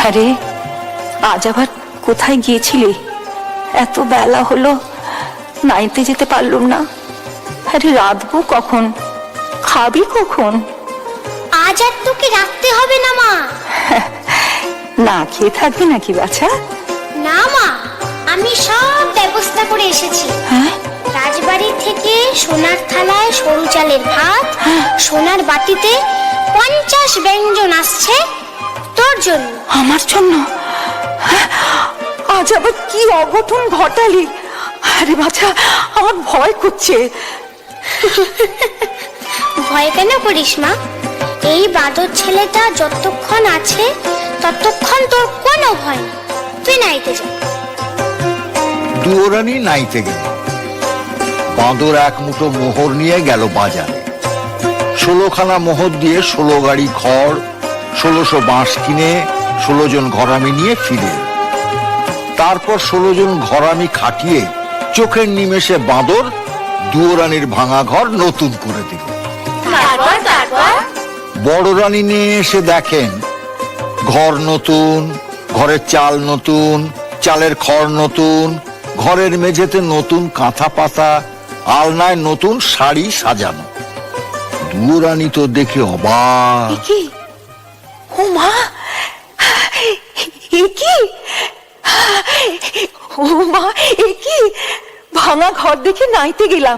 আরে আজ আবার কোথায় গিয়েছিলি? এত বেলা হলো, নাইতে যেতে পারলুম না। আরে রাঁধবো কখন, খাবি কখন? আজ আর তোকে রাখতে হবে না মা। না খেয়ে থাকবি নাকি বাছা? না মা, আমি সব ব্যবস্থা করে এসেছি। হ্যাঁ? রাজবাড়ি থেকে সোনার থালায় সরু চালের ভাত, সোনার বাটিতে 50 ব্যঞ্জন আসছে তোর জন্য। আমার জন্য? আজ আবার কি অঘটন ঘটালি? আরে বাছা, আমার ভয় করছে। ভয় কেন করিস মা? এই বাদর ছেলেটা যতক্ষণ আছে ততক্ষণ তোর কোনো ভয় নেই। তুই নাইতে যা। দুয়োরানি নাইতে গেল। বাঁদর এক মুঠো মোহর নিয়ে গেল বাজারে। 16খানা মোহর দিয়ে 16 গাড়ি খড়, 1600 বাঁশ কিনে 16 জন ঘরামি নিয়ে ফিরে। তারপর 16 জন ঘরামি খাটিয়ে চোখের নিমেষে বাঁদর দুয়োরানির ভাঙা ঘর নতুন করে দিল। বড় রানী নিয়ে এসে দেখেন ঘর নতুন, ঘরের চাল নতুন, চালের খড় নতুন, ঘরের মেঝেতে নতুন কাঁথা পাতা, আলনায় নতুন শাড়ি সাজানো। দুয়োরানী তো দেখে অবাক। কি? ও মা, এ কি? ও মা, এ কি? ভাঙা ঘর দেখে নাইতে গেলাম,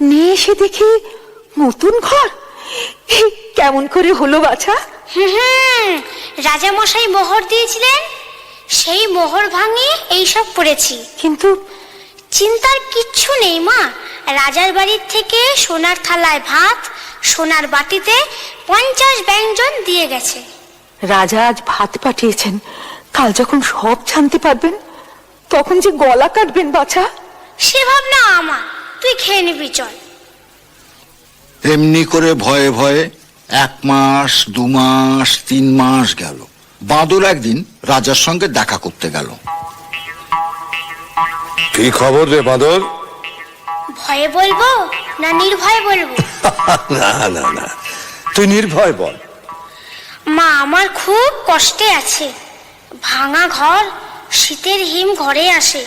নিয়ে এসে দেখি নতুন ঘর। কেমন করে হলো বাছা? রাজা মশাই মোহর দিয়েছিলেন, সেই মোহর ভাঙিয়ে এইসব পড়েছি। কিন্তু চিন্তার কিচ্ছু নেই মা। রাজার বাড়ির থেকে সোনার থালায় ভাত, সোনার বাটিতে 50 ব্যঞ্জন দিয়ে গেছে। রাজা আজ ভাত পাঠিয়েছেন, কাল যখন সব জানতে পারবেন তখন যে গলা কাটবেন বাছা। সে ভাবনা আমার, তুই খেয়ে নিবি চল। এমনি করে ভয়ে ভয়ে 1 মাস, 2 মাস, 3 মাস গেল। বাঁদর একদিন রাজার সঙ্গে দেখা করতে গেল। কি খবর রে বাঁদর? ভয়ে বলবো না নির্ভয়ে বলবো? না না না, তুই নির্ভয় বল। মা আমার খুব কষ্টে আছে। ভাঙা ঘর, শীতের হিম ঘরে আসে,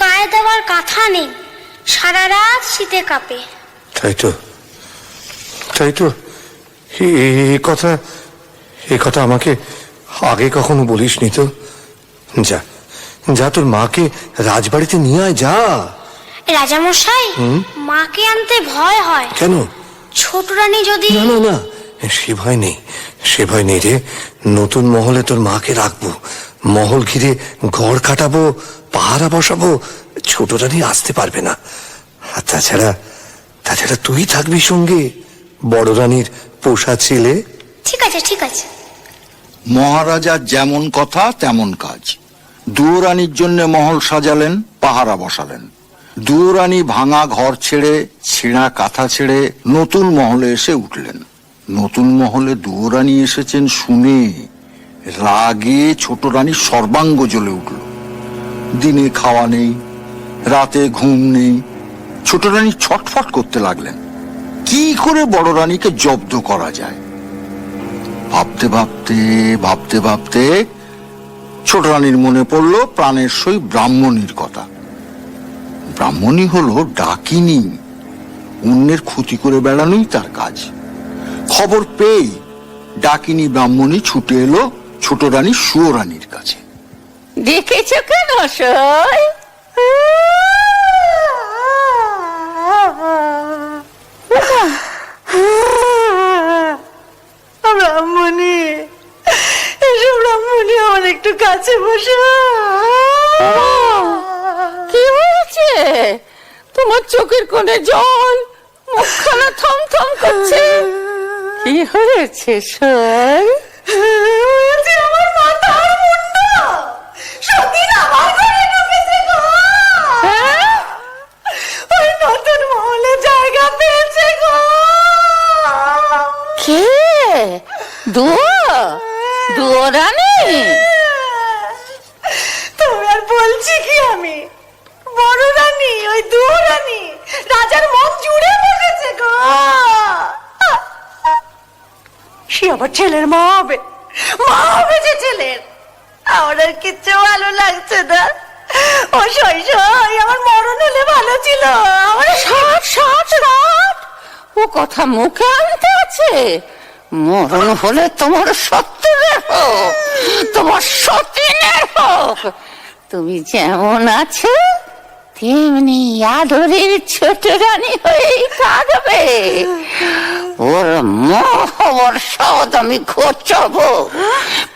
গায়ে দেওয়ার কাঁথা নেই, সারা রাত শীতে কাঁপে। তাই তো, তাই তো। এ কথা আমাকে আগে কখনো বলিসনি তো। যা যা, তোর মাকে রাজবাড়িতে নিয়ে আয়, যা। রাজামশাই, মাকে আনতে ভয় হয়। কেন? ছোট রানী যদি... না না না, সে ভয় নেই, সে ভয় নেই রে। নতুন মহলে তোর মাকে রাখবো, মহল ঘিরে ঘর কাটাবো, পাহারা বসাবো, ছোট রানী আসতে পারবে না। আর তাছাড়া তুই থাকবি সঙ্গে, বড় রানীর পোষা ছেলে। ঠিক আছে ঠিক আছে। মহারাজার যেমন কথা তেমন কাজ। দুয়োরানির জন্য মহল সাজালেন, পাহারা বসালেন। দুয়োরানি ভাঙা ঘর ছেড়ে, ছেঁড়া কাঁথা ছেড়ে নতুন মহলে এসে উঠলেন। নতুন মহলে দুয়োরানি এসেছেন শুনে রাগে ছোট রানী সর্বাঙ্গ জ্বলে উঠল। দিনে খাওয়া নেই, রাতে ঘুম নেই। ছোট রানী ছটফট করতে লাগলেন কি করে বড় রানীকে জব্দ করা যায়। ভাবতে ভাবতে ভাবতে ভাবতে ছোট রানীর মনে পড়ল প্রাণের সই ব্রাহ্মণীর কথা। ব্রাহ্মণী হলো ডাকিনী, অন্যের ক্ষতি করে বেড়ানোই তার কাজ। খবর পেয়ে ডাকিনী ব্রাহ্মণী ছুটে এলো ছোট রানী সুয়োরানীর কাছে। দেখেছ কেন সই? ব্রাহ্মণী, এসব ব্রাহ্মণী, আমার একটু কাছে বসো। কি হয়েছে তোমার? চোখের কোণে জল, মুখখানা থমথম করছে। কি হয়েছে সই? আমার মাথার মুন্ডা সতীন আমার ঘরে ঢুকেছে গো। ওই নতুন মহলে জায়গা পেয়েছে গো। কে? দুয়োরানি? তবে আর বলছি কি আমি? বড় রানী, ওই দুয়োরানি রাজার মন জুড়ে বসেছে গো। সে আবার ছেলের মা হবে, মা হবে যে ছেলের। আর কিচ্ছু ভালো লাগছে না। ও শৈশব আমার মরণ হলে ভালো ছিল। আমার ষাট ষাট ষাট ও কথা মুখে আনতে আছে? মরণ হলে তোমার সত্যের হোক, তোমার সতীনের হোক, তুমি যেমন আছো তেমনি আদরের ছোট রানী হয়েই থাকবে। ওর মোহর সদ আমি ঘোচাবো,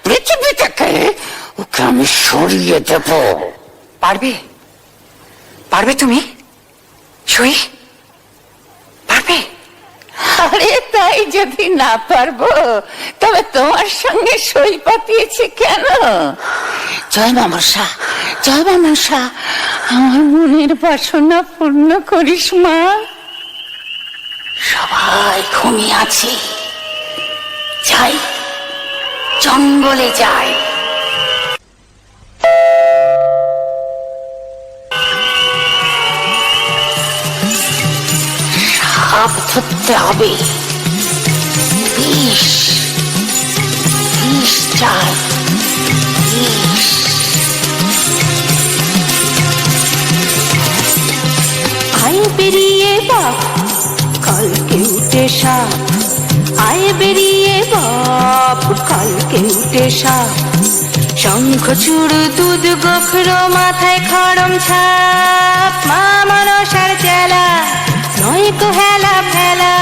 পৃথিবী থেকে ওকে আমি সরিয়ে দেব। পারবে? পারবে তুমি সই? পারবে? আরে তাই যদি না পারবো তবে তোমার সঙ্গে সই পাতিয়েছি কেন? জয় মা মনসা, জয় মা মনসা, আমার মনের বাসনা পূর্ণ করিস মা। সবাই ঘুমিয়ে আছি, যাই জঙ্গলে যাই। সাপ ধরতে হবে, বিষ বিষ চাই, বিষ। আয় বেরিয়ে বাপ কালকে উঠে সাপ, আয় বেরিয়ে বাপ কালকে উঠে সাপ। শঙ্খ চূড় দুধ গোখর মাথায় খড়ম ছাপ, মা মনসার চেলা নয় কো হেলা ফেলা,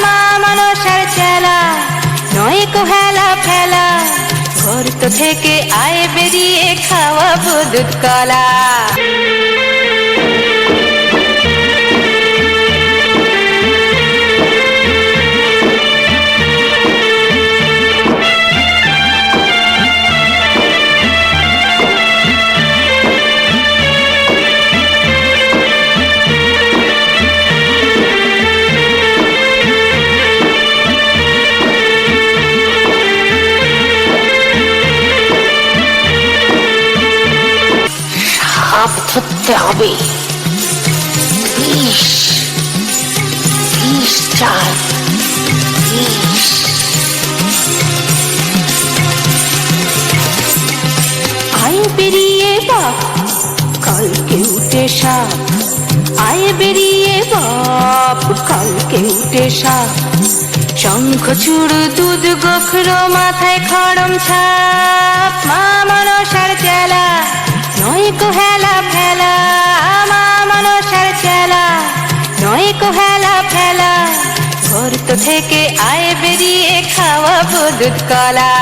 মা মনসার চেলা নয় কো হেলা ফেলা। গর্ত থেকে আয় বেরিয়ে খাওয়াবো দুধ কলা। সাপ ধরতে হবে, বিষ বিষ চাই, বিষ। আয় বেরিয়ে বাপ কালকে উঠে সাপ, আয় বেরিয়ে বাপ কালকে উঠে সাপ। শঙ্খ চূড় দুধ গোখর মাথায় খড়ম ছাপ, মা মনসার চেলা নয় কো হেলা ফেলা, মা মনসার চেলা নয় কো হেলা ফেলা। গর্ত থেকে আয় বেরিয়ে খাওয়াবো দুধ কলা।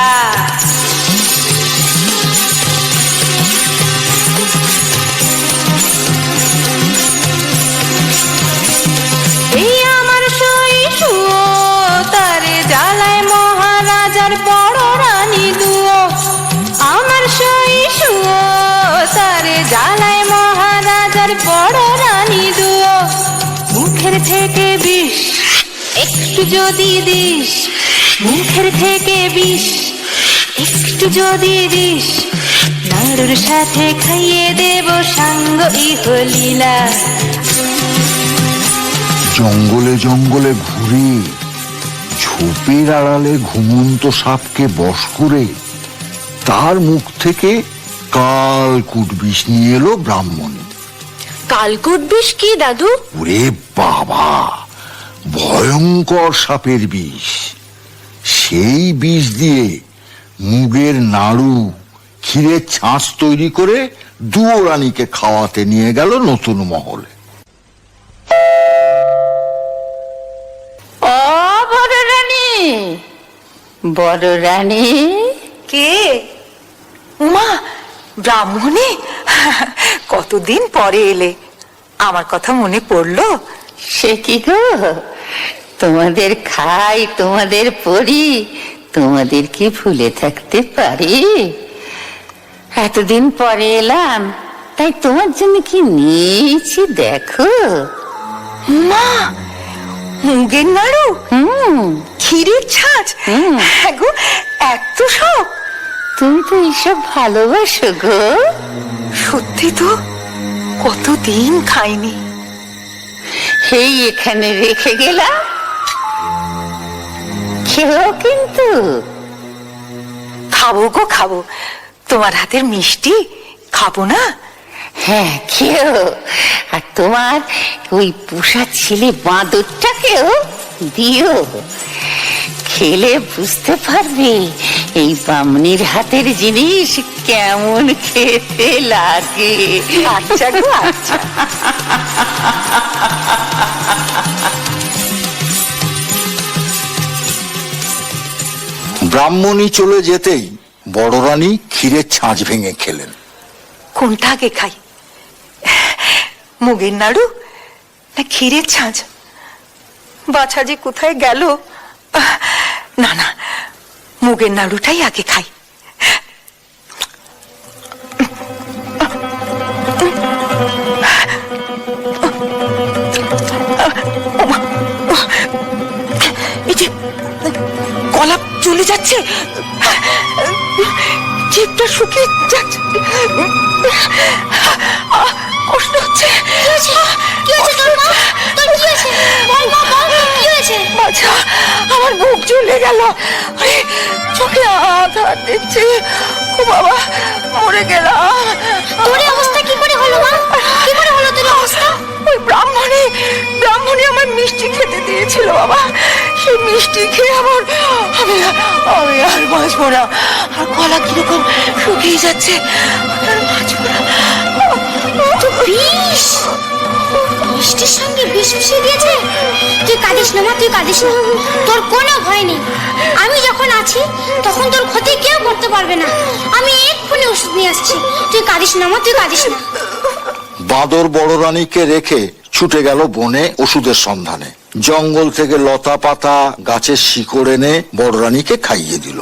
এই আমার শৈশব তারে জ্বালায় মহারাজার বড় রানী দুয়ো, আমার শৈশব তারে জ্বালায় মহারাজার বড় রানী দুয়ো। মুখের থেকে বিষ একটু যদি দিস, মুখের থেকে বিষ একটু যদি দিস, নাড়ুর সাথে খাইয়ে দেব সাঙ্গ ইহলীলা। জঙ্গলে জঙ্গলে ঘুরে ঝোপের আড়ালে ঘুমন্ত সাপকে বশ করে তার মুখ থেকে কালকুট বিষ নিয়ে এলো ব্রাহ্মণী। কালকুট বিষ কি দাদু? ওরে বাবা, ভয়ঙ্কর সাপের বিষ। সেই বিষ দিয়ে মুগের নাড়ু ক্ষীরের ছাঁচ তৈরি করে দুয়ো রানীকে খাওয়াতে নিয়ে গেল নতুন মহলে। ও বড় রানী, বড় রানী। কে? উমা, ব্রাহ্মণী, কতদিন পরে এলে, আমার কথা মনে পড়লো? সে কি গো, তোমাদের খাই, তোমাদের পড়ি, তোমাদের কি ভুলে থাকতে পারি? এতদিন পরে এলাম, তাই তোমার জন্য কি নিয়েছি দেখো। মা, মুগের নাড়ু, ক্ষীরের ছাঁচ, হ্যাঁ গো, এত সব। তুমি তো এইসব ভালোবাসো গো। সত্যি তো, কতদিন খাইনি। এই এখানে রেখে গেলাম, খেও কিন্তু। খাবো গো খাবো, তোমার হাতের মিষ্টি খাবো না? হ্যাঁ, খেও। আর তোমার ওই পোষা ছেলে বাঁদরটাকেও দিও। খেলে বুঝতে পারবে এই বামনির হাতের জিনিস কেমন খেতে লাগে। আচ্ছা গো, আচ্ছা। ব্রাহ্মণী চলে যেতেই বড় রানী ক্ষীরের ছাঁচ ভেঙে খেলেন। কোনটা আগে খাই, মুগের নাড়ু না ক্ষীরের ছাঁচ? বাছা যে কোথায় গেল। না না, মুগের নাড়ুটাই আগে খাই। এই যে গলা চলে যাচ্ছে, জিভটা শুকিয়ে যাচ্ছে, কষ্ট হচ্ছে। কি হয়েছে তোর মা? তোর কি হয়েছে? বল মা, বল কি হয়েছে? বাছা, আমার বুক জ্বলে গেল, আরে চোখে আধার দেখছে। ও বাবা, মরে গেলাম। তোর এই অবস্থা কি করে হলো মা? কি করে হলো তোর অবস্থা? ওই ব্রাহ্মণী আমার মিষ্টি খেতে দিয়েছিল বাবা। সেই মিষ্টি খেয়ে আমি আর বাঁচবো না। আর গলা কিরকম শুকিয়ে যাচ্ছে, আমি আর বাঁচবো না। বিষ? মিষ্টির সঙ্গে বিষ মিশিয়ে দিয়েছে? তুই কাঁদিস না মা, তুই কাঁদিস না। তোর কোনো ভয় নেই। আমি যখন আছি তখন তোর ক্ষতি কেউ করতে পারবে না। আমি এক্ষুনি ওষুধ নিয়ে আসছি। তুই কাঁদিস না মা, তুই কাঁদিস না। বাঁদর বড় রানীকে রেখে ছুটে গেল বনে ওষুধের সন্ধানে। জঙ্গল থেকে লতা পাতা গাছের শিকড় এনে বড় রানীকে খাইয়ে দিল।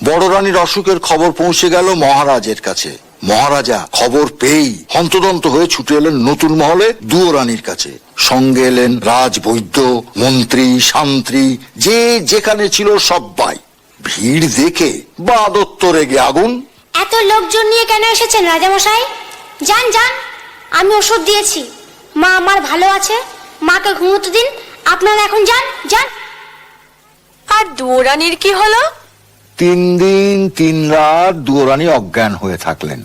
বড় রানীর অসুখের খবর পৌঁছে গেল মহারাজের কাছে। মহারাজা খবর পেয়েই হন্তদন্ত হয়ে ছুটে এলেন নতুন মহলে দুয়ো রানীর কাছে। সঙ্গে এলেন রাজবৈদ্য, মন্ত্রী, শান্ত্রী, যে যেখানে ছিল সবাই। ভিড় দেখে বাঁদর তো রেগে আগুন। এত লোকজন নিয়ে কেন এসেছেন রাজামশাই? যান যান, আমি ওষুধ দিয়েছি। মা আমার ভালো আছে, মাকে ঘুমোতে দিন। আপনারা এখন যান যান। আর দুয়োরানির কি হলো? 3 দিন 3 রাত দুয়ো রানী অজ্ঞান হয়ে থাকলেন।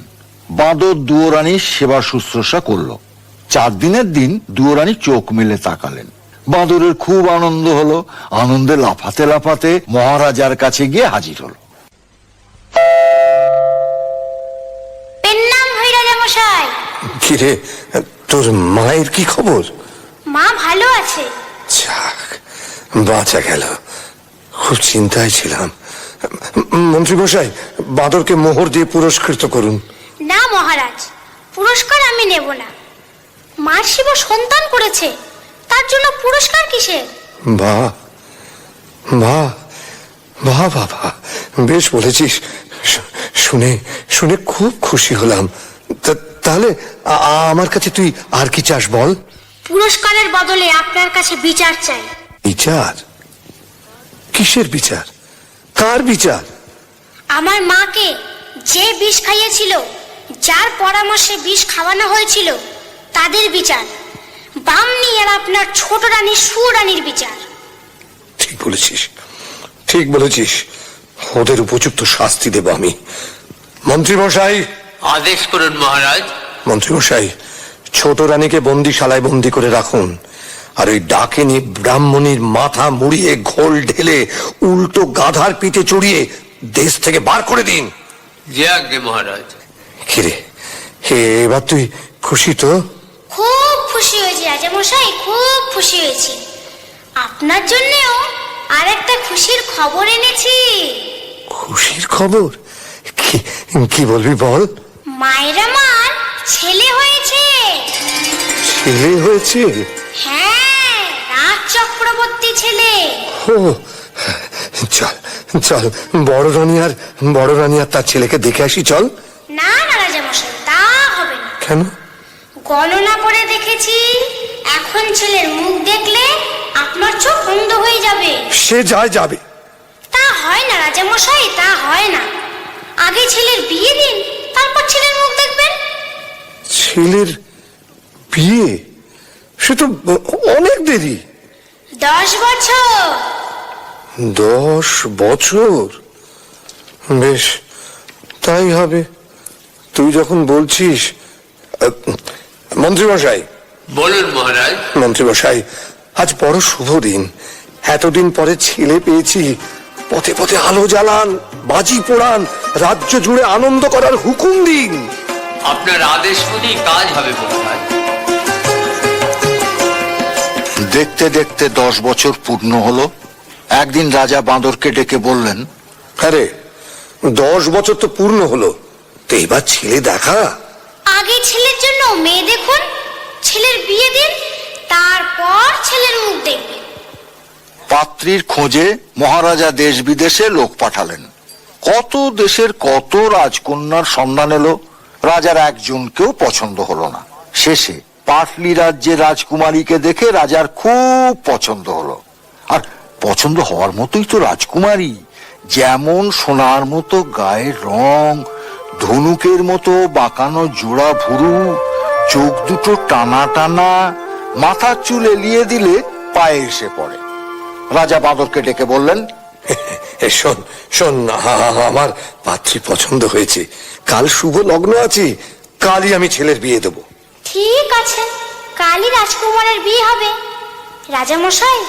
বাঁদর দুয়ো রানীর সেবা শুশ্রূষা করলো। 4 দিনের দিন দুয়ো রানী চোখ মেলে তাকালেন। বাঁদরের খুব আনন্দ হলো। আনন্দে লাফাতে লাফাতে মহারাজার কাছে গিয়ে হাজির হলো। পেন্নাম হই রাজামশাই। কিরে, তোর মায়ের কি খবর? মা ভালো আছে। যাক, বাঁচা গেল। খুব চিন্তায় ছিলাম। মন্ত্রী মশাই, বাঁদরকে মোহর দিয়ে পুরস্কৃত করুন। না মহারাজ, পুরস্কার আমি নেব না। মার শিব সন্তান করেছে, তার জন্য পুরস্কার কিসের? বাহ বাহ বাহ বাবা, বেশ বলেছিস। শুনে শুনে খুব খুশি হলাম। তাহলে আমার কাছে তুই আর কি চাস বল? পুরস্কারের বদলে আপনার কাছে বিচার চাই। বিচার? কিসের বিচার? কার বিচার? আমার মাকে যে বিষ খাইয়েছিল, যার পরামর্শে বিষ খাওয়ানো হয়েছিল, তাদের বিচার। বামনি আর আপনার ছোট রানী সুরানীর বিচার। ঠিক বলেছিস, ঠিক বলেছিস। ওদের উপযুক্ত শাস্তি দেব আমি। মন্ত্রী মশাই, আদেশ করুন মহারাজ। মন্ত্রী মশাই, ছোট রানীকে বন্দিশালায় বন্দি করে রাখুন। আর ওই ডাকিনী ব্রাহ্মণীর মাথা মুড়িয়ে ঘোল ঢেলে উল্টো গাধার পিঠে চড়িয়ে দেশ থেকে বার করে দিন। যে আজ্ঞে মহারাজ। কিরে, এবার তুই খুশি তো? খুব খুশি হয়েছি রাজামশাই, খুব খুশি হয়েছি। আপনার জন্যও আর একটা খুশির খবর এনেছি। খুশির খবর? কি বলবি বল। মায়ের আমার ছেলে হয়েছে। ছেলে হয়েছে? হ্যাঁ, রাজ চক্রবর্তী ছেলে। ও, চল চল, বড় রানী আর তার ছেলেকে দেখে আসি, চল। না না রাজামশাই, তা হবে না। কেন? গণনা করে দেখেছি, এখন ছেলের মুখ দেখলে আপনার চোখ অন্ধ হয়ে যাবে। সে যাবে। তা হয় না রাজামশাই, তা হয় না। আগে ছেলের বিয়ে দিন, তারপর ছেলের মুখ দেখবেন। ছেলের বিয়ে? সে তো অনেক দেরি। 10 বছর। 10 বছর? বেশ, তাই হবে। তুই যখন বলছিস, মন্ত্রীমশাই, বলুন মহারাজ। মন্ত্রীমশাই, আজ বড় শুভ দিন। এতদিন পরে ছেলে পেয়েছি। পথে পথে আলো জ্বালান, বাজি পোড়ান, রাজ্য জুড়ে আনন্দ করার হুকুম দিন। আপনার আদেশ মতোই কাজ হবে মহারাজ। দেখতে দেখতে 10 বছর পূর্ণ হলো। একদিন রাজা বাঁদরকে ডেকে বললেন, আরে 10 বছর তো পূর্ণ হলো, তো এবার ছেলে দেখা। আগে ছেলের জন্য মেয়ে দেখুন, ছেলের বিয়ে দিন, তারপর ছেলের মুখ দেখবেন। পাত্রীর খোঁজে মহারাজা দেশ বিদেশে লোক পাঠালেন। কত দেশের কত রাজকন্যার সন্ধান এলো, রাজার একজনকেও পছন্দ হলো না। শেষে পাটলি রাজ্যের রাজকুমারীকে দেখে রাজার খুব পছন্দ হলো। আর পছন্দ হওয়ার মতোই তো রাজকুমারী, যেমন সোনার মতো গায়ের রং, ধনুকের মতো বাঁকানো জোড়া ভুরু, চোখ দুটো টানা টানা, মাথার চুল এলিয়ে দিলে পায়ে এসে পড়ে। রাজা বাঁদরকে ডেকে বললেন, শোন শোন, আমার পাত্রী পছন্দ হয়েছে। কাল শুভ লগ্ন আছে, কালই আমি ছেলের বিয়ে দেব। ঠিক আছে, কালই রাজকুমারের বিয়ে হবে। রাজামশাই,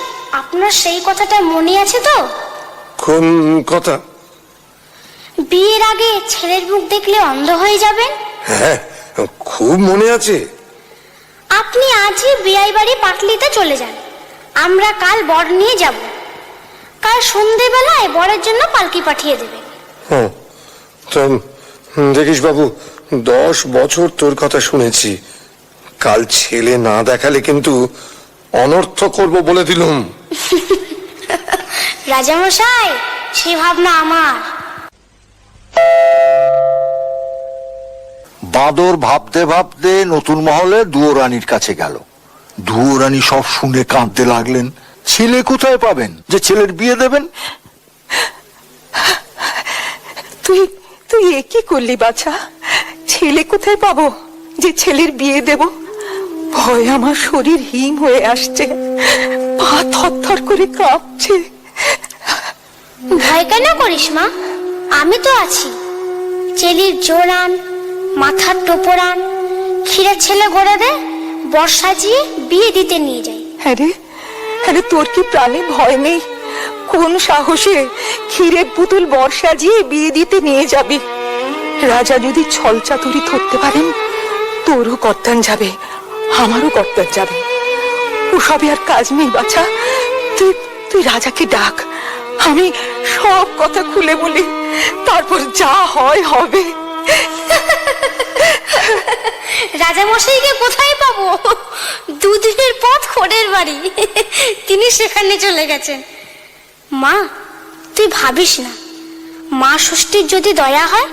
আপনার সেই কথাটা মনে আছে তো? কোন কথা? বিয়ের আগে ছেলের মুখ দেখলে অন্ধ হয়ে যাবেন। হ্যাঁ, খুব মনে আছে। আপনি আজই বিয়াই বাড়ি পাটলিতে চলে যান, আমরা কাল বর নিয়ে যাব। কাল সন্ধেবেলায় বরের জন্য পালকি পাঠিয়ে দেবে। হ্যাঁ, তো দেখিস বাবু, 10 বছর তোর কথা শুনেছি। কাল ছেলে না দেখালে কিন্তু অনর্থ করব বলে দিলুম। রাজামশাই, সে ভাবনা আমার। বাঁদর ভাবতে ভাবতে নতুন মহলে দুয়োরানীর কাছে গেল। দুয়োরানী সব শুনে কাঁদতে লাগলেন। ছেলে কোথায় পাবেন যে ছেলের বিয়ে দেবেন? তুই তুই এ কি করলি বাছা? ছেলে কোথায় পাবো যে ছেলের বিয়ে দেব? ভয় আমার শরীর হিম হয়ে আসছে, পা থরথর করে কাঁপছে। ভয় কেন করিস মা, আমি তো আছি। চেলির জোরান, মাথার টোপরান, ক্ষীরের ছেলে গড়ে দে, বর সাজিয়ে বিয়ে দিতে নিয়ে যাই। আরে আরে, তোর কি প্রাণে ভয় নেই? কোন সাহসে ক্ষীরের পুতুল বর সাজিয়ে বিয়ে দিতে নিয়ে যাবি? রাজা যদি ছল চাতুরি ধরতে পারেন, তোরও কর্তান যাবে, আমারও কর্তান যাবে। ওসবে আর কাজ নেই বাছা। তুই তুই রাজাকে ডাক, আমি সব কথা খুলে বলি, তারপর যা হয় হবে। রাজামশাইকে কোথায় পাবো? 2 দিনের পথ খোড়ের বাড়ি, তিনি সেখানে চলে গেছেন। মা, তুই ভাবিস না, মা ষষ্ঠীর যদি দয়া হয়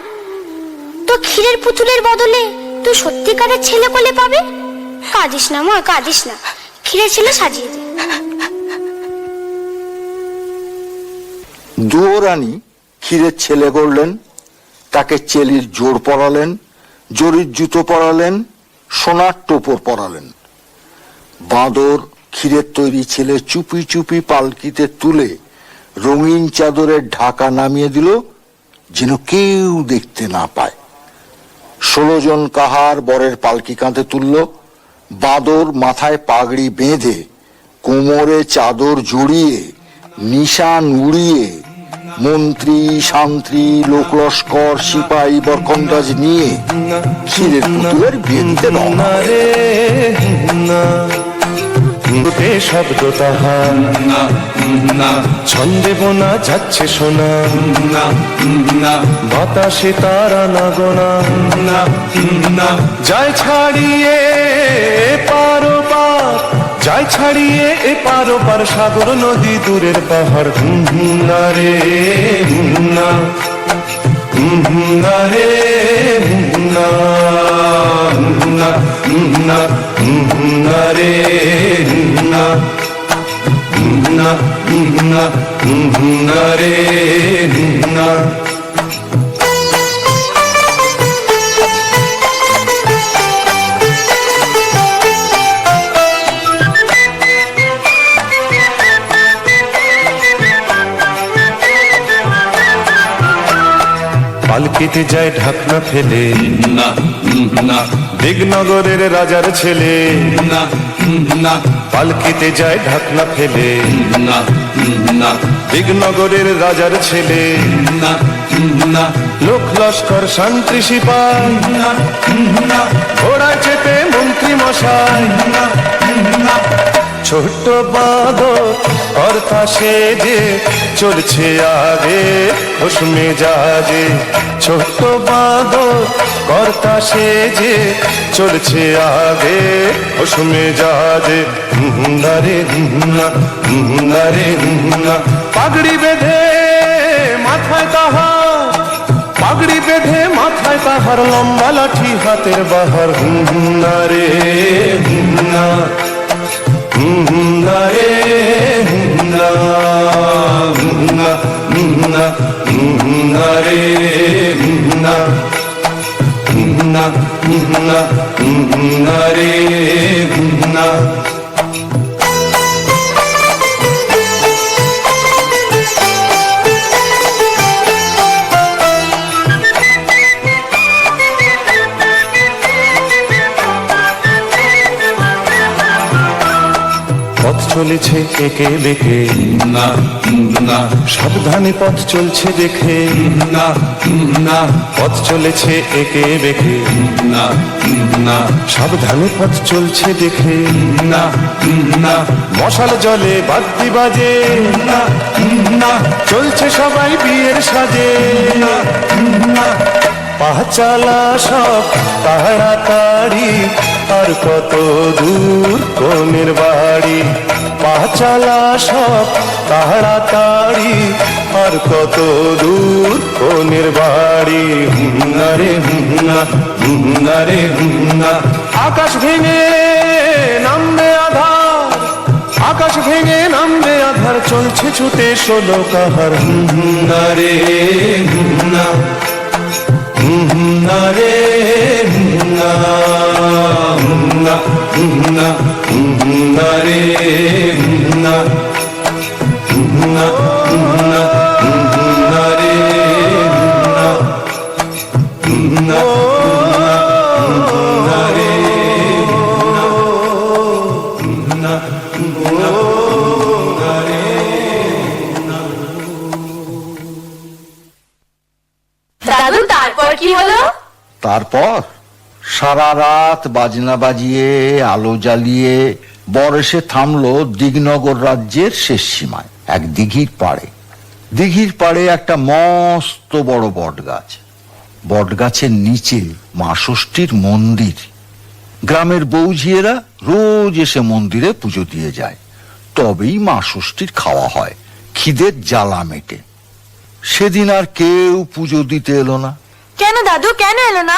তো ক্ষীরের পুতুলের বদলে তুই সত্যিকারের ছেলে কোলে পাবে। কাঁদিস না মা, কাঁদিস না, ক্ষীরের ছেলে সাজিয়ে দে। দুয়োরানী ক্ষীরের ছেলে গড়লেন, তাকে চেলির জোড় পরালেন, জরির জুতো পরালেন, সোনার টোপর পরালেন। বাঁদর ক্ষীরের তৈরি ছেলে চুপি চুপি পালকিতে তুলে রঙিন চাদরের ঢাকা নামিয়ে দিল, যেন কেউ দেখতে না পায়। 16 জন কাহার বরের পালকি কাঁধে তুলল। বাঁদর মাথায় পাগড়ি বেঁধে, কোমরে চাদর জড়িয়ে, নিশান উড়িয়ে, মন্ত্রী শান্ত্রী লোকলস্কর সিপাহী বরকন্দাজ নিয়ে ক্ষীরের পুতুলের বিয়ে দিতে রওনা হয়ে গেল। শব্দ তাহার ছন্দে বোনা যাচ্ছে সোনা, বাতাসে তারা না গোনা, যায় ছাড়িয়ে পারো পার, যায় ছাড়িয়ে এ পারো পার, সাগর নদী দূরের পাহাড়। না রে না, না রে না, না না, না রে না, না না, না রে না। পালকিতে যায় ঢাকনা ফেলে, না না দিগনগরের রাজার ছেলে। না না পালকিতে যায় ঢাকনা ফেলে, না না দিগনগরের রাজার ছেলে। না না লোক লস্কর শান্তি সিপাই, না না ঘোড়ায় চেপে মন্ত্রী মশাই। ছোট্ট বাঁদর কর্তা সেজে চলছে আগে খোশ মেজাজে। ছোট্ট বাঁদর কর্তা সেজে চলছে আগে খোশ মেজাজে। রে না রে না, পাগড়ি বেঁধে মাথায় তাহার, পাগড়ি বেঁধে মাথায় তাহার, লম্বা লাঠি হাতের বাহার। না রে না, না রে না, না না না রে না, না না না রে না। পথ চলেছে একে বেঁকে, না না সাবধানে পথ চলছে দেখে। না না পথ চলেছে একে বেঁকে, না না সাবধানে পথ চলছে দেখে। না না মশাল জলে বাদ্যি বাজে, না না চলছে সবাই বিয়ের সাজে। পাঁচালা সব তাড়াতাড়ি, আর কত দূর কোনের বাড়ি। পাঁচালা সব তাড়াতাড়ি, আর কত দূর কোনের বাড়ি। না রে না, না রে না, আকাশ ভেঙে নামবে আধার, আকাশ ভেঙে নামবে আধার, চলছে ছুটে 16 কাহার। না রে না, না রে না, না না না রে না, না না না রে না, না না রে না, না রে। দাদু তারপর কি হলো? তারপর সারা রাত বাজনা বাজিয়ে আলো জ্বালিয়ে বর এসে থামলো দিগনগর রাজ্যের শেষ সীমায়, এক দিঘির পাড়ে। দিঘির পাড়ে একটা মস্ত বড় বট গাছ। বট গাছের নিচে মা ষষ্ঠীর মন্দির। গ্রামের বৌঝিয়েরা রোজ এসে মন্দিরে পুজো দিয়ে যায়, তবেই মা ষষ্ঠীর খাওয়া হয়, খিদের জ্বালা মেটে। সেদিন আর কেউ পুজো দিতে এলো না। কেন দাদু, কেন এলো না?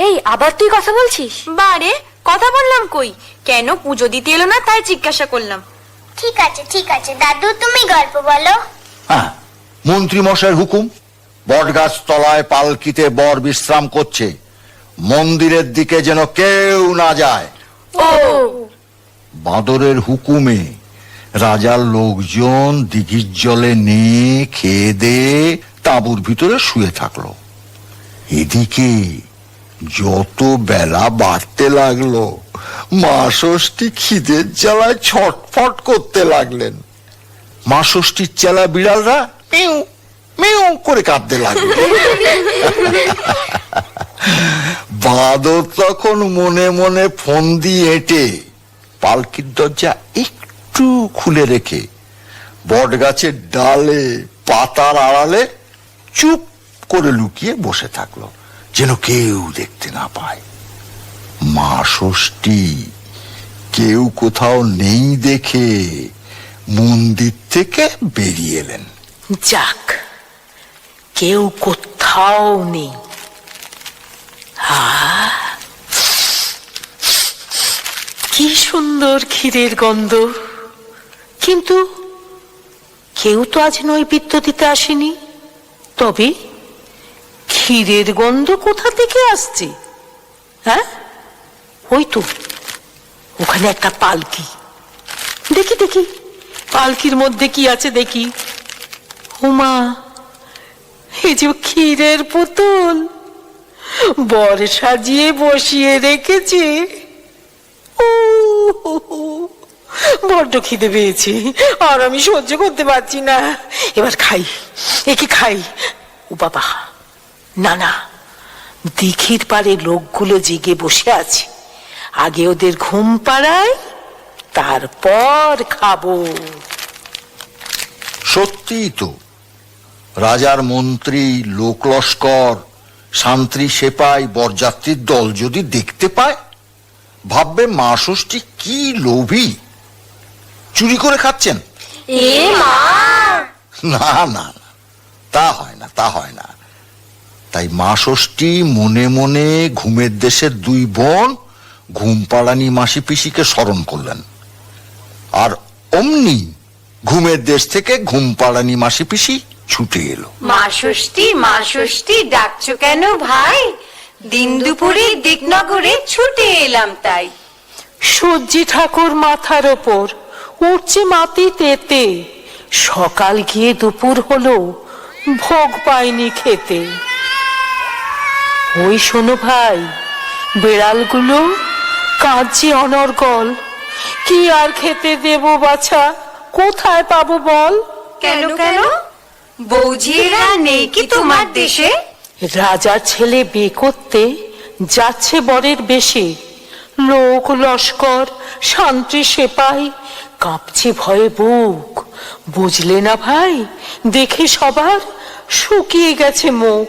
এই আবার তুই কথা বলছিস? বারে কথা বললাম কই, কেন পুজো দিতে এলো না তাই জিজ্ঞাসা করলাম। ঠিক আছে দাদু, তুমি গল্প বলো। হ্যাঁ, মন্ত্রী মশাইয়ের হুকুম, বট গাছ তলায় পালকিতে বর বিশ্রাম করছে, মন্দিরের দিকে যেন কেউ না যায়। ও বাঁদরের হুকুমে রাজার লোকজন দিঘির জলে নিয়ে খেয়ে দিয়ে তাঁবুর ভিতরে শুয়ে থাকলো। এদিকে যত বেলা বাড়তে লাগলো, মা ষষ্ঠী খিদের জ্বালায় ছটফট করতে লাগলেন। মা ষষ্ঠীর চেলা বিড়ালরা মেউ মেউ করে কাঁদতে লাগলো। বাঁদর তখন মনে মনে ফোন দিয়ে হেঁটে পালকির দরজা একটু খুলে রেখে বট গাছের ডালে পাতার আড়ালে চুপ করে লুকিয়ে বসে থাকলো, যেন কেউ দেখতে না পায়। মা ষষ্ঠী কেউ কোথাও নেই দেখে মন্দির থেকে বেরিয়ে এলেন। যাক, কেউ কোথাও নেই। কি সুন্দর ক্ষীরের গন্ধ, কিন্তু কেউ তো আজ নৈবেদ্য দিতে আসেনি। তবে ক্ষীরের গন্ধ কোথা থেকে আসছে? হ্যাঁ, ওই তো ওখানে একটা পালকি। দেখি দেখি পালকির মধ্যে কি আছে দেখি। ওমা, এই যে ক্ষীরের পুতুল বর সাজিয়ে বসিয়ে রেখেছে। ও বড্ড খিদে পেয়েছি, আর আমি সহ্য করতে পারছি না। এবার খাই, একে খাই। ও বাবা, না না, দিঘির পাড়ে লোকগুলো জেগে বসে আছে, আগে ওদের ঘুম পাড়াই, তারপর খাবো। সত্যিই তো, রাজার মন্ত্রী, লোক লস্কর, শান্ত্রী, সেপাই, বরযাত্রীর দল যদি দেখতে পায়, ভাববে মা ষষ্ঠী কি লোভী, চুরি করে খাচ্ছেন। না না না, তা হয় না, তা হয় না। তাই মা ষষ্ঠী মনে মনে ঘুমের দেশের দুই বোন ঘুম পাড়ানি মাসি পিসিকে স্মরণ করলেন, আর অমনি ঘুমের দেশ থেকে ঘুম পাড়ানি মাসি পিসি ছুটে এলো। মা ষষ্ঠী ডাকছো কেন ভাই? দিন দুপুরে দিকনগরে ছুটে এলাম তাই। সূর্যি ঠাকুর মাথার ওপর উঠছে মাটিতেতে, সকাল গিয়ে দুপুর হলো, ভোগ পায়নি খেতে। ওই শোনো ভাই, বেড়ালগুলো কাঁদছে অনর্গল, কি আর খেতে দেব বাছা, কোথায় পাবো বল? কেন কেন? বৌঝিয়েরা নেই কি তোমার দেশে? রাজার ছেলে বিয়ে করতে যাচ্ছে বরের বেশে, লোক লস্কর, শান্তি, সেপাই, কাঁপছে ভয়ে বুক। বুঝলে না ভাই, দেখে সবার শুকিয়ে গেছে মুখ।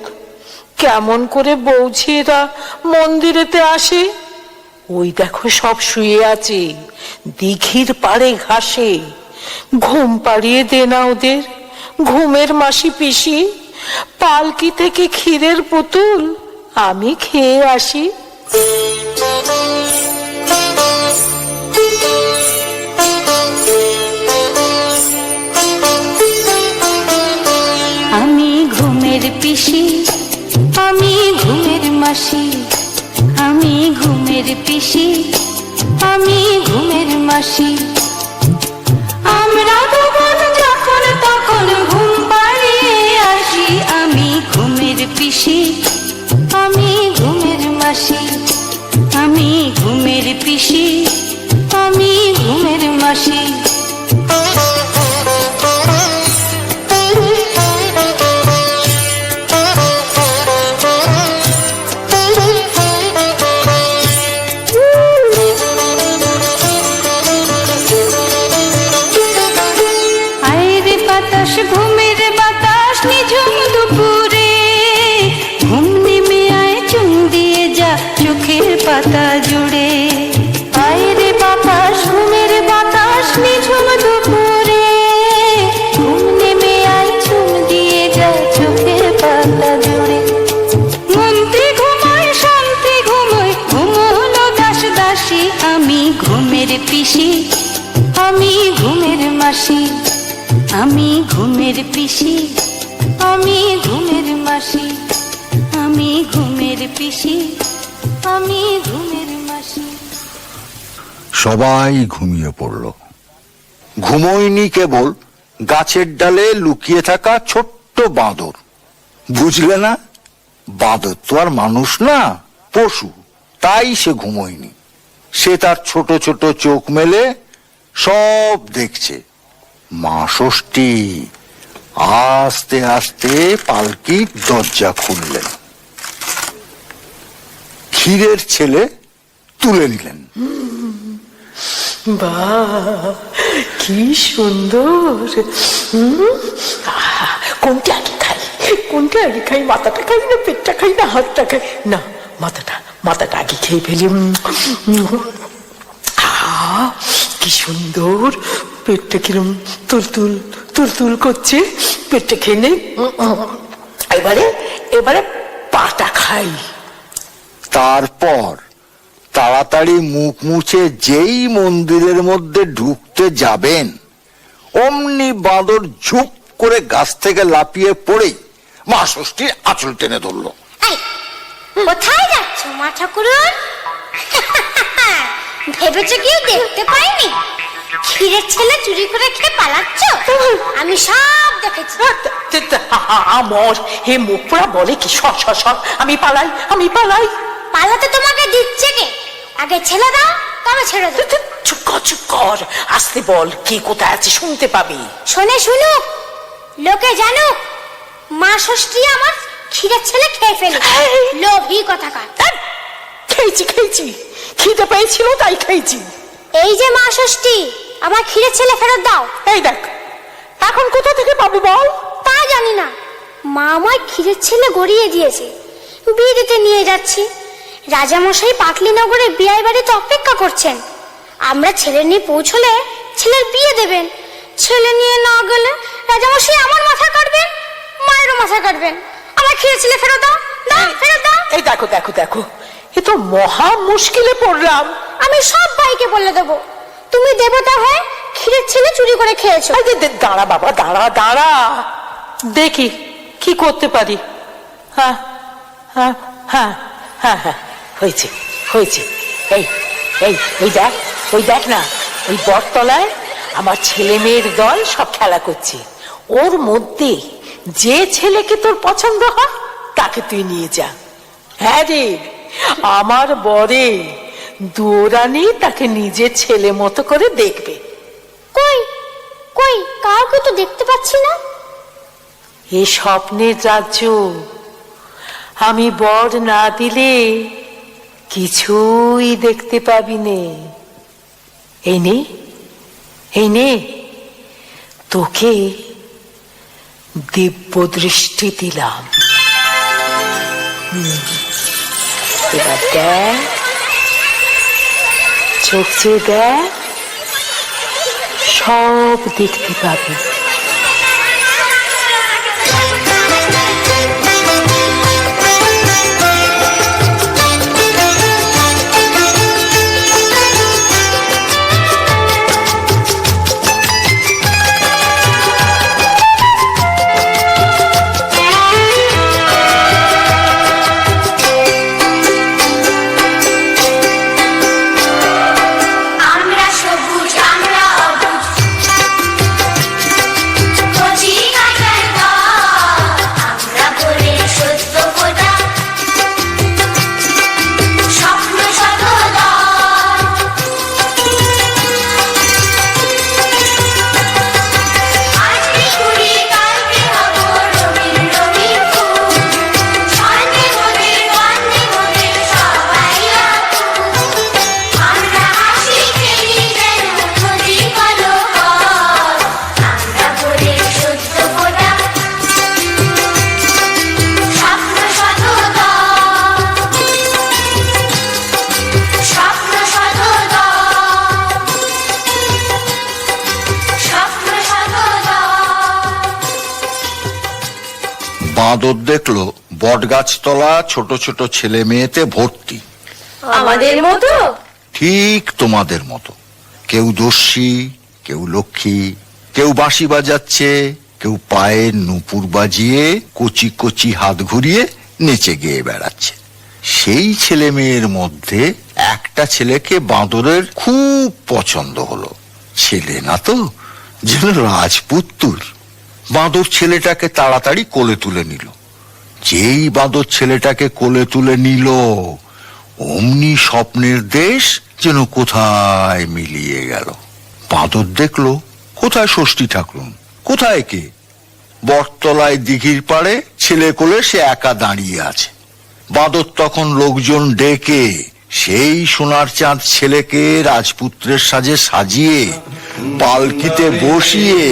কেমন করে বৌঝিয়েরা মন্দিরেতে আসে? ওই দেখো সব শুয়ে আছে দিঘির পাড়ে ঘাসে। ঘুম পাড়িয়ে দে না ওদের, ঘুমের মাসি পিসি। পালকি থেকে ক্ষীরের পুতুল আমি খেয়ে আসি। আমি ঘুমের পিসি, আমি ঘুমের মাসি, আমি ঘুমের পিসি, আমি ঘুমের মাসি। আমরা দুজন যখন তখন ঘুম পাড়িয়ে আসি, আমি ঘুমের পিসি, আমি ঘুমের মাসি, আমি ঘুমের পিসি, আমি ঘুমের মাসি। ঘুমের বাতাস নিঝুম দুপুরে, ঘুম নেমে আয় চুম দিয়ে যা চোখের পাতা জুড়ে। আয় রে বাতাস, ঘুমের বাতাস নিঝুম দুপুরে, ঘুম নেমে আয় চুম দিয়ে যা চোখের পাতা জুড়ে। মন্ত্রী ঘুমায়, শান্তি ঘুমোয়, ঘুমোলো দাস দাসী। আমি ঘুমের পিসি, আমি ঘুমের মাসি, আমি ঘুমের পিসি, আমি ঘুমের মাসি, আমি ঘুমের পিসি, আমি ঘুমের মাসি। সবাই ঘুমিয়ে পড়ল। ঘুমোয়নি কেবল গাছের ডালে লুকিয়ে থাকা ছোট্ট বাঁদর। বুঝলে না, বাঁদর তো আর মানুষ না, পশু, তাই সে ঘুমোয়নি। সে তার ছোট ছোট চোখ মেলে সব দেখছে। মা ষষ্ঠী আস্তে আস্তে পালকির দরজা খুললেন, ক্ষীরের ছেলে তুলে নিলেন। বাহ, কি সুন্দর! কোনটা আগে খাই, কোনটা আগে খাই? মাথাটা খাই না পেটটা খাই না হাতটা খাই? না, মাথাটা আগে খেয়ে ফেলি। কি সুন্দর! পেটটা কিরম তুলতুল তুলতুল করছে, পেটটা খেয়ে নেই। এবারে পাটা খাই। তারপর তাড়াতাড়ি মুখ মুছে যেই মন্দিরের মধ্যে ঢুকতে যাবেন, অমনি বাঁদর ঝুপ করে গাছ থেকে লাফিয়ে পড়েই মা ষষ্ঠীর আঁচল টেনে ধরলো। কোথায় যাচ্ছ মা ঠাকুরন? ভেবেছে কি দেখতে পাইনি? ক্ষীরের ছেলে চুরি করে খেয়ে পালাচ্ছ? আমি সব দেখেছি। আমার হে মুখ পোড়া বলে কি, সর সর সর, আমি পালাই, আমি পালাই। পালাতে তোমাকে দিচ্ছে কে? আগে ছেলে দাও, তবে ছেড়ে দাও। চুপ কর, চুপ কর, আসতে বল, কি কোথায় আছে শুনতে পাবি। শোনে শুনুক, লোকে জানুক, মা ষষ্ঠী আমার ক্ষীরের ছেলে খেয়ে ফেলে। লোভী কথাকার। খেয়েছি খেয়েছি, খিদে পেয়েছিল তাই খেয়েছি। এই যে মা ষষ্ঠী, আমার ক্ষীরের ছেলে ফেরত দাও। এই দেখ, এখন কোথা থেকে পাবো বল? তা জানি না, মা আমার ক্ষীরের ছেলে গড়িয়ে দিয়েছে, বিয়ে দিতে নিয়ে যাচ্ছি। রাজামশাই পাটলিনগরে বিয়ে বাড়িতে অপেক্ষা করছেন। আমরা ছেলে নিয়ে পৌঁছলে ছেলের বিয়ে দেবেন। ছেলে নিয়ে না গেলে রাজামশাই আমার মাথা কাটবেন, মায়েরও মাথা কাটবেন। আমার ক্ষীরের ছেলে ফেরত দাও, দাও, ফেরত দাও। এই দেখো দেখো দেখো, এ তো মহা মুশকিলে পড়লাম। আমি সব ভাইকে বলে দেবো তুমি দেবতা হয়ে ক্ষীরের ছেলে চুরি করে খেয়েছো। দাঁড়া বাবা, দাঁড়া দাঁড়া, দেখি কি করতে পারি। হ্যাঁ হ্যাঁ হ্যাঁ হ্যাঁ হ্যাঁ, হয়েছে হয়েছে। এই এই ওই দেখ, ওই দেখ না, ওই বটতলায় আমার ছেলে মেয়ের দল সব খেলা করছে। ওর মধ্যে যে ছেলেকে তোর পছন্দ হয় তাকে তুই নিয়ে যা। হ্যাঁ রে, আমার বরে দুরানি তাকে নিজের ছেলে মতো করে দেখবে। কই কই, কাউকে তো দেখতে পাচ্ছি না। এ স্বপ্নের রাজ্য, আমি বর না দিলে কিছুই দেখতে পাবি নে। এই নে, এই নে, তোকে দিব্য দৃষ্টি দিলাম। এবার দেখ, চোখ চেয়ে দেখ, সব দেখতে পাবি। বাঁদর দেখলো বটগাছতলা ছোট ছোট ছেলে মেয়েতে ভর্তি। আমাদের মতো? ঠিক তোমাদের মতো। কেউ দস্যি, কেউ লক্ষ্মী, কেউ বাঁশি বাজাচ্ছে, কেউ পায়ে নুপুর বাজিয়ে কচি কচি হাত ঘুরিয়ে নেচে গেয়ে বেড়াচ্ছে। সেই ছেলে মেয়ের মধ্যে একটা ছেলেকে বাঁদরের খুব পছন্দ হলো। ছেলে না তো, যেন রাজপুত্তুর। বাঁদর ছেলেটাকে তাড়াতাড়ি কোলে তুলে নিল। যেই বাঁদর ছেলেটাকে কোলে তুলে নিল, অমনি স্বপ্নের দেশ যেন কোথায় মিলিয়ে গেল। বাঁদর দেখলো কোথায় ষষ্ঠী ঠাকুরন, কোথায় কে? বটতলায় দিঘির পাড়ে ছেলে কোলে সে একা দাঁড়িয়ে আছে। বাঁদর তখন লোকজন ডেকে সেই সোনার চাঁদ ছেলেকে রাজপুত্রের সাজে সাজিয়ে পালকিতে বসিয়ে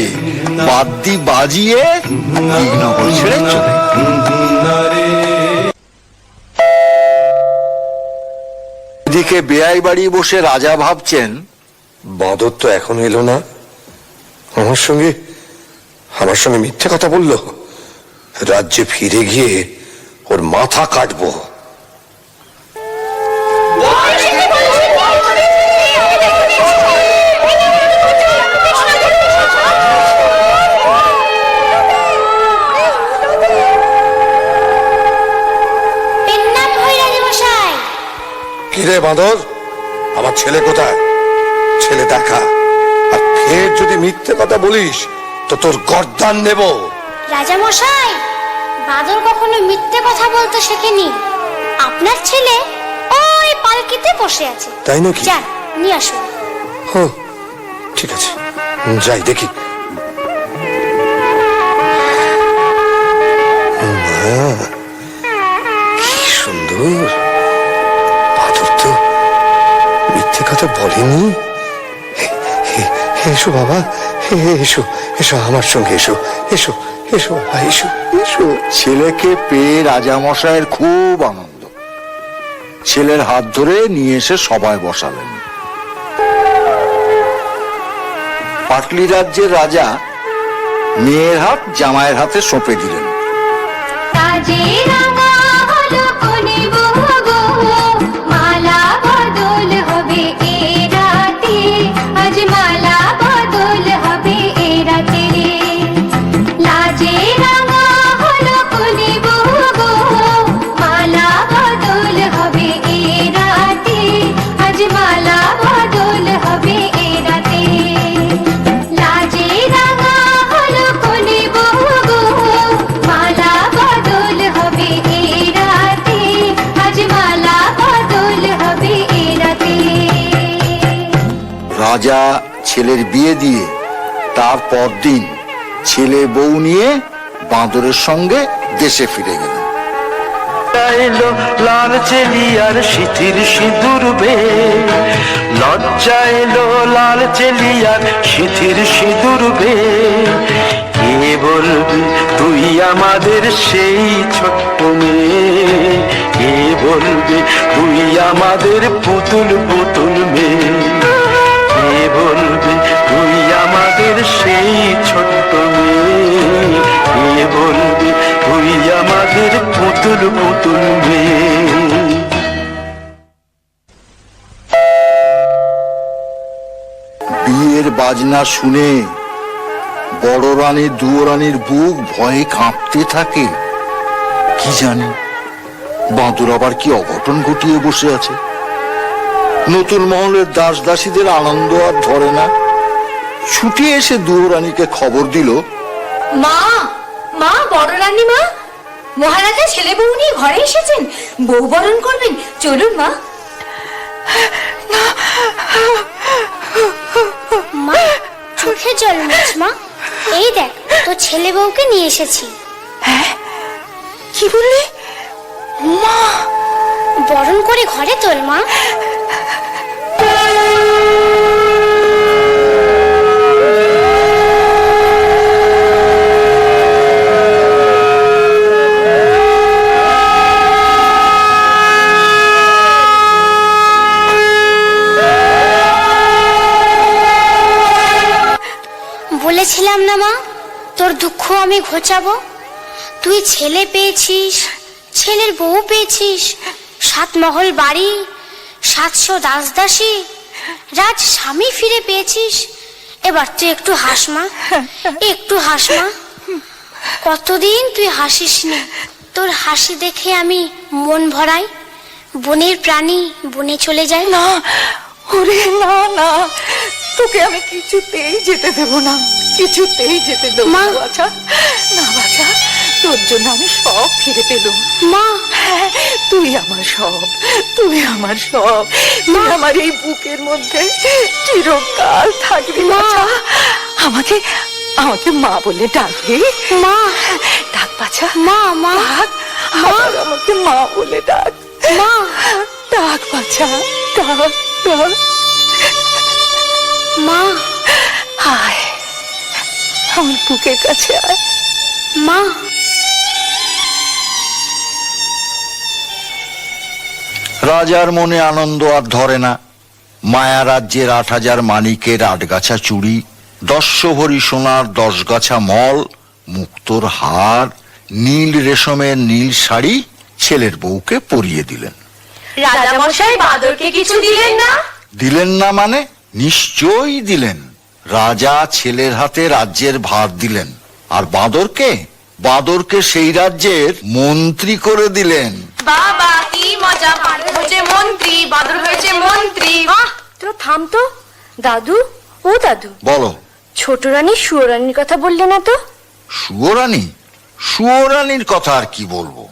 বাদ্যি বাজিয়ে দিঘনগর ছেড়ে চলে। এদিকে বেয়াই বাড়ি বসে রাজা ভাবছেন, বাঁদর তো এখনো এলো না, আমার সঙ্গে মিথ্যে কথা বললো। রাজ্যে ফিরে গিয়ে ওর মাথা কাটবো। কিরে বাঁদর, আমার ছেলে কোথায়? ছেলে দেখা, ফের যদি মিথ্যে কথা বলিস তো তোর গর্দান নেব। রাজা মশাই, বাদর কখনো মিথ্যে কথা বলতে শেখেনি। আপনার ছেলে ওই পালকিতে বসে আছে। তাই নাকি? যান, নিয়ে আসুন। ও ঠিক আছে, যাই দেখি। কি সুন্দর! বাদর তো মিথ্যে কথা বলেনি। এসো বাবা, এসো এসো আমার সঙ্গে, এসো এসো এসো বাবা, এসো এসো। ছেলেকে পেয়ে রাজামশাইয়ের খুব আনন্দ। ছেলের হাত ধরে নিয়ে এসে সবাই বসালেন। পাটলি রাজ্যের রাজা মেয়ের হাত জামাইয়ের হাতে সঁপে দিলেন। মালা বদল হবে এ রাতে, আজ মালা বদল হবে এ রাতে রে। লাজে রাঙা হলো কোনে বহবো, মালা বদল হবে এ রাতে, আজ মালা বদল হবে এ রাতে। লাজে রাঙা হলো কোনে বহবো, মালা বদল হবে এ রাতে, আজ মালা বদল হবে এ রাতে। রাজা ছেলের বিয়ে দিয়ে তার পরদিন ছেলে বউ নিয়ে বাঁদরের সঙ্গে দেশে ফিরে গেলেন। এলো লাল চেলিয়ার সিথির সিঁদুর বে, লজ্জা এলো লাল চেলিয়ার সিথির সিঁদুর বে। কে বলবি তুই আমাদের সেই ছোট্ট মেয়ে, কে বলবি তুই আমাদের পুতুল পুতুল মেয়ে, কে বলবি তুই আমাদের সেই ছোট্ট মেয়ে, কে বলবি তুই আমাদের পুতুল পুতুল মেয়ে। বিয়ের বাজনা শুনে বড় রানী দুয়োরানীর বুক ভয়ে কাঁপতে থাকে। কি জানি বাঁদর আবার কি অঘটন ঘটিয়ে বসে আছে। নতুন মহলের দাস দাসীদের আনন্দ আর ধরে না। ছুটে এসে দুয়োরানীকে খবর দিল, মা, মা, বড় রানী মা, মহারাজা ছেলে বউ নিয়ে ঘরে এসেছেন, বউ বরণ করবেন, চলুন মা। মা, চোখে জল মুছ মা। এই দেখ, তোর ছেলে বউকে নিয়ে এসেছি। হ্যাঁ, কি বললি মা? বরণ করে ঘরে তোল মা। বলেছিলাম না মা, তোর দুঃখ আমি ঘোচাবো। তুই ছেলে পেয়েছিস, ছেলের বউ পেয়েছিস, 7 মহল বাড়ি, 700 দাসদাসী, রাজ স্বামী ফিরে পেয়েছিস। এবার তুই একটু হাস মা, একটু হাস মা। কতদিন তুই হাসিসনি। তোর হাসি দেখে আমি মন ভরাই। বনের প্রাণী বনে চলে যায়। না, ওরে না না, তোকে আমি কিছুতেই যেতে দেব না, কিছুতেই যেতে দেব না বাছা। না বাছা, তোর জন্য আমি সব ফিরে পেলাম মা। হ্যাঁ, তুই আমার সব, তুই আমার সব, তুই আমার এই বুকের মধ্যে চিরকাল থাকবি বাছা। আমাকে আমাকে মা বলে ডাকবি মা। ডাক বাছা, মা, মা, ডাক, আবার আমাকে মা বলে ডাক। মা, ডাক বাছা, ডাক ডাক। মা, আয় আমার বুকের কাছে আয় মা। রাজার মনে আনন্দ আর ধরে না। মায়া রাজ্যের 8000 মানিকের 8 গাছা চুড়ি, 10 ভরি সোনার 10 গাছা মল, মুক্তোর হার, নীল রেশমের নীল শাড়ি ছেলের বউকে পরিয়ে দিলেন। রাজা মশাই বাদরকে কিছু দিলেন না? দিলেন না মানে নিশ্চয়ই দিলেন। রাজা ছেলের হাতে রাজ্যের ভার দিলেন, আর বাঁদরকে সেই রাজ্যের মন্ত্রী করে দিলেন। বাবা কি মজা, বাদর হয়েছে মন্ত্রী, বাদর হয়েছে মন্ত্রী। তোরা থাম তো। দাদু, ও দাদু, বলো। ছোট রানী সুয়োরানীর কথা বললে না তো? সুয়োরানী? সুয়োরানীর কথা আর কি বলবো।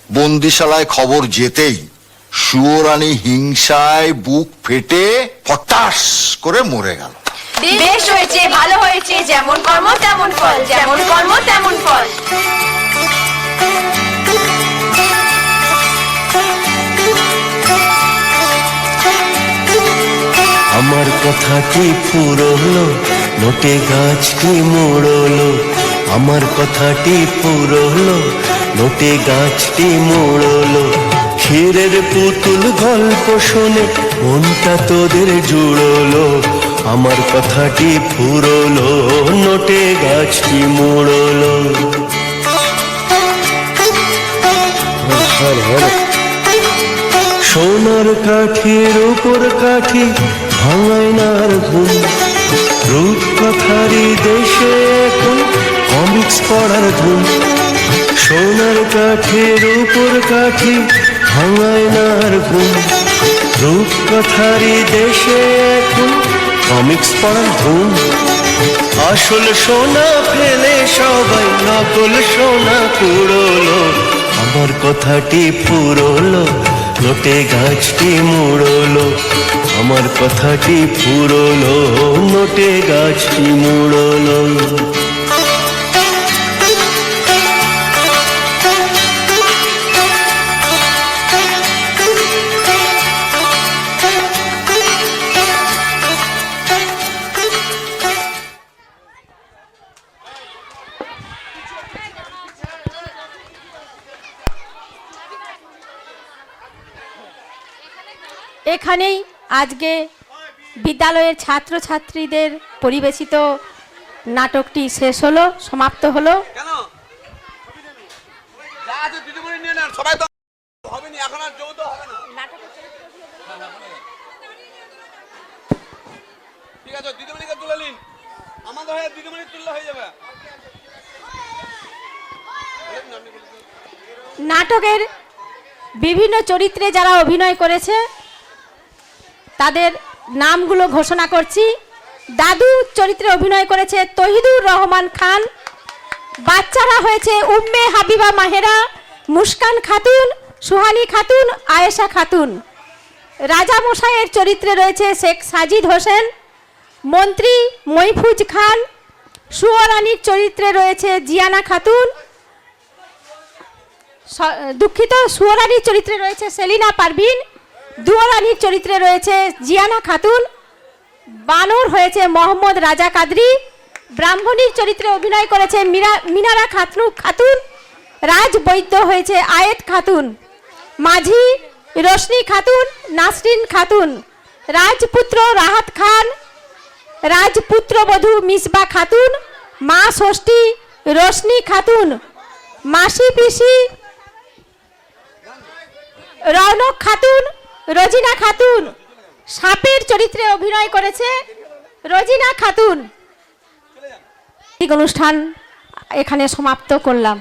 বন্দিশালায় খবর যেতেই সুয়োরানী হিংসায় বুক ফেটে ফটাস করে মরে গেল। বেশ হয়েছে, ভালো হয়েছে, যেমন কর্ম তেমন ফল, যেমন কর্ম তেমন ফল। আমার কথাটি পুরলো, নোটে গাছটি মোড়লো। আমার কথাটি পুরলো, নোটে গাছটি মোড়লো। ক্ষীরের পুতুল গল্প শুনে মনটা তোদের জুড়লো। আমার কথাটি পুরলো, নোটে গাছটি মোড়লো। সোনার কাঠির উপর কাঠি ভাঙায় নার ঘুম। রূপকথারি দেশে এখন কমিক্স পড়ার ধুম। সোনার কাঠির উপর কাঠি ভাঙায় নার ঘুম। রূপকথারি দেশে এখন কমিক্স পড়ার ধুম। আসল সোনা ফেলে সবাই নকল সোনা কুড়োলো। আমার কথাটি পুরলো, নোটে গাছটি মুড়লো। আমার কথাটি পুরলো, নোটে গাছটি মুড়লো। এখানেই আজকে বিদ্যালয়ের ছাত্রছাত্রীদের পরিবেশিত নাটকটি শেষ হলো, সমাপ্ত হলো। নাটকের বিভিন্ন চরিত্রে যারা অভিনয় করেছে তাদের নামগুলো ঘোষণা করছি। দাদু চরিত্রে অভিনয় করেছে তহিদুর রহমান খান। বাচ্চারা হয়েছে উম্মে হাবিবা মাহেরা, মুস্কান খাতুন, সুহানি খাতুন, আয়েশা খাতুন। রাজা মশাইয়ের চরিত্রে রয়েছে শেখ সাজিদ হোসেন, মন্ত্রী মইফুজ খান। সুয়োরানীর চরিত্রে রয়েছে জিয়ানা খাতুন, সুয়োরানীর চরিত্রে রয়েছে সেলিনা পারভিন। দুয়োরানীর চরিত্রে রয়েছে জিয়ানা খাতুন। বানর হয়েছে মোহাম্মদ রাজা কাদরি। ব্রাহ্মণীর চরিত্রে অভিনয় করেছে মিনারা খাতুন। রাজবৈদ্য হয়েছে আয়েত খাতুন। মাঝি রোশনি খাতুন, নাসরিন খাতুন। রাজপুত্র রাহাত খান, রাজপুত্রবধূ মিসবা খাতুন। মা ষষ্ঠী রোশনি খাতুন। মাসি পিসি রৌনক খাতুন, রোজিনা খাতুন। সাপের চরিত্রে অভিনয় করেছে রোজিনা খাতুন। অনুষ্ঠান এখানে সমাপ্ত করলাম।